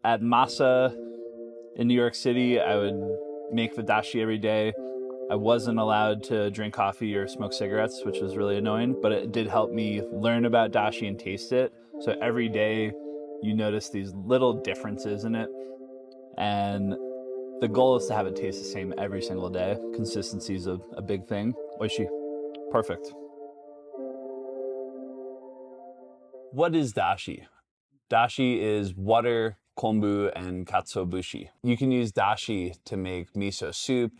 At Masa in New York City, I would make the dashi every day. I wasn't allowed to drink coffee or smoke cigarettes, which was really annoying, but it did help me learn about dashi and taste it. So every day you notice these little differences in it. And the goal is to have it taste the same every single day. Consistency is a big thing. Oishii. Perfect. What is dashi? Dashi is water, kombu, and katsuobushi. You can use dashi to make miso soup.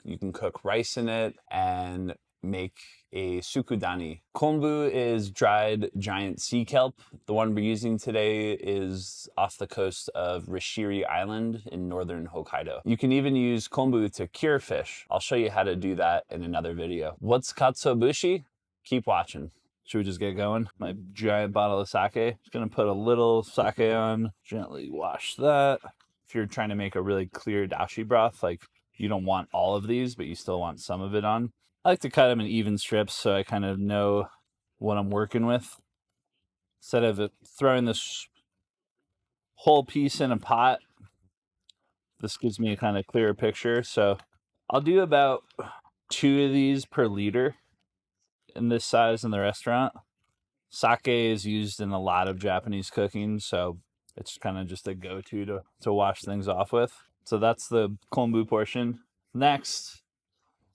You can cook rice in it and make a tsukudani. Kombu is dried giant sea kelp. The one we're using today is off the coast of Rishiri Island in northern Hokkaido. You can even use kombu to cure fish. I'll show you how to do that in another video. What's katsuobushi? Keep watching. Should we just get going? My giant bottle of sake. Just gonna put a little sake on, gently wash that. If you're trying to make a really clear dashi broth, like you don't want all of these, but you still want some of it on. I like to cut them in even strips so I kind of know what I'm working with. Instead of throwing this whole piece in a pot, this gives me a kind of clearer picture. So I'll do about 2 of these per liter in this size in the restaurant. Sake is used in a lot of Japanese cooking, so it's kind of just a go-to to wash things off with. So that's the kombu portion. Next,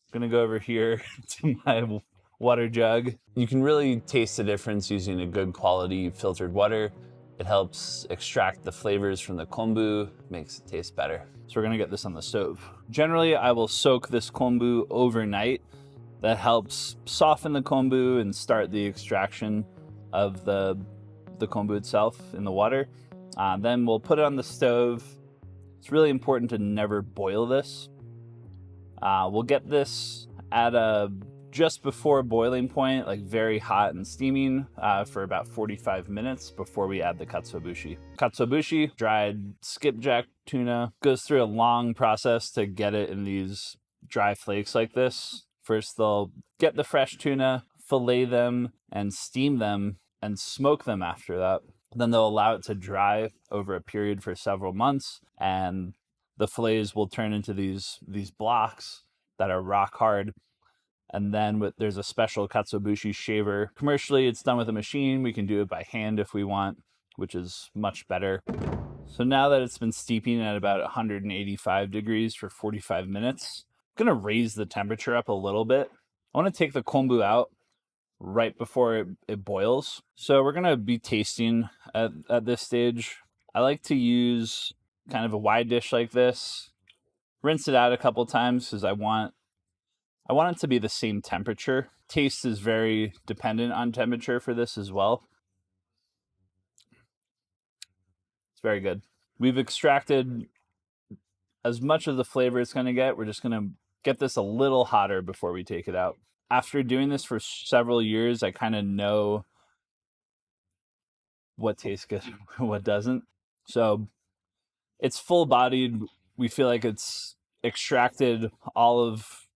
I'm gonna go over here to my water jug. You can really taste the difference using a good quality filtered water. It helps extract the flavors from the kombu, makes it taste better. So we're gonna get this on the stove. Generally, I will soak this kombu overnight. That helps soften the kombu and start the extraction of the kombu itself in the water. Then we'll put it on the stove. It's really important to never boil this. We'll get this at a just before boiling point, like very hot and steaming, for about 45 minutes before we add the katsuobushi. Katsuobushi, dried skipjack tuna, goes through a long process to get it in these dry flakes like this. First, they'll get the fresh tuna, fillet them, and steam them, and smoke them after that. Then they'll allow it to dry over a period for several months, and the fillets will turn into these blocks that are rock hard. And then there's a special katsuobushi shaver. Commercially, it's done with a machine. We can do it by hand if we want, which is much better. So now that it's been steeping at about 185 degrees for 45 minutes, gonna raise the temperature up a little bit. I want to take the kombu out right before it boils. So we're gonna be tasting at this stage. I like to use kind of a wide dish like this, rinse it out a couple times because I want it to be the same temperature. Taste is very dependent on temperature for this as well. It's very good. We've extracted as much of the flavor it's gonna get. We're just gonna get this a little hotter before we take it out. After doing this for several years, I kind of know what tastes good and what doesn't. So it's full-bodied. We feel like it's extracted all of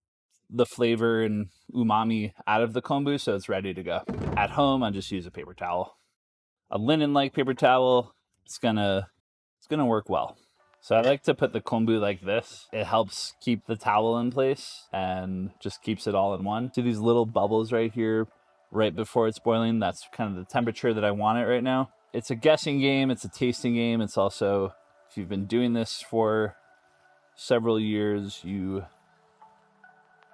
the flavor and umami out of the kombu, so it's ready to go. At home, I just use a paper towel. A linen-like paper towel. It's gonna work well. So I like to put the kombu like this. It helps keep the towel in place and just keeps it all in one. See these little bubbles right here, right before it's boiling? That's kind of the temperature that I want it right now. It's a guessing game, it's a tasting game. It's also, if you've been doing this for several years, you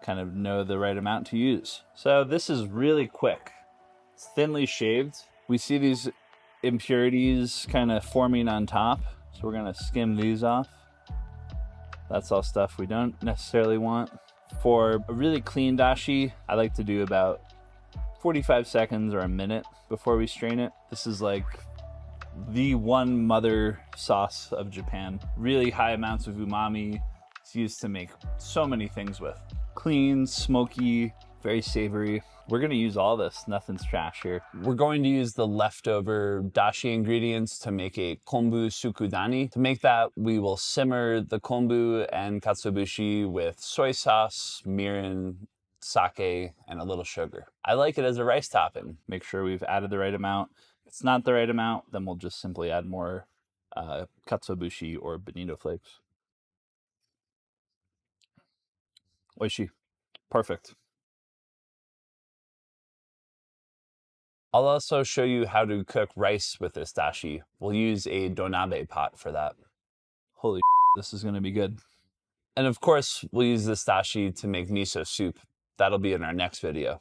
kind of know the right amount to use. So this is really quick. It's thinly shaved. We see these impurities kind of forming on top. So we're gonna skim these off. That's all stuff we don't necessarily want. For a really clean dashi, I like to do about 45 seconds or a minute before we strain it. This is like the one mother sauce of Japan. Really high amounts of umami. It's used to make so many things with. Clean, smoky, very savory. We're gonna use all this, nothing's trash here. We're going to use the leftover dashi ingredients to make a kombu tsukudani. To make that, we will simmer the kombu and katsuobushi with soy sauce, mirin, sake, and a little sugar. I like it as a rice topping. Make sure we've added the right amount. If it's not the right amount, then we'll just simply add more Katsuobushi or bonito flakes. Oishii. Perfect. I'll also show you how to cook rice with this dashi. We'll use a donabe pot for that. Holy this is going to be good. And of course, we'll use this dashi to make miso soup. That'll be in our next video.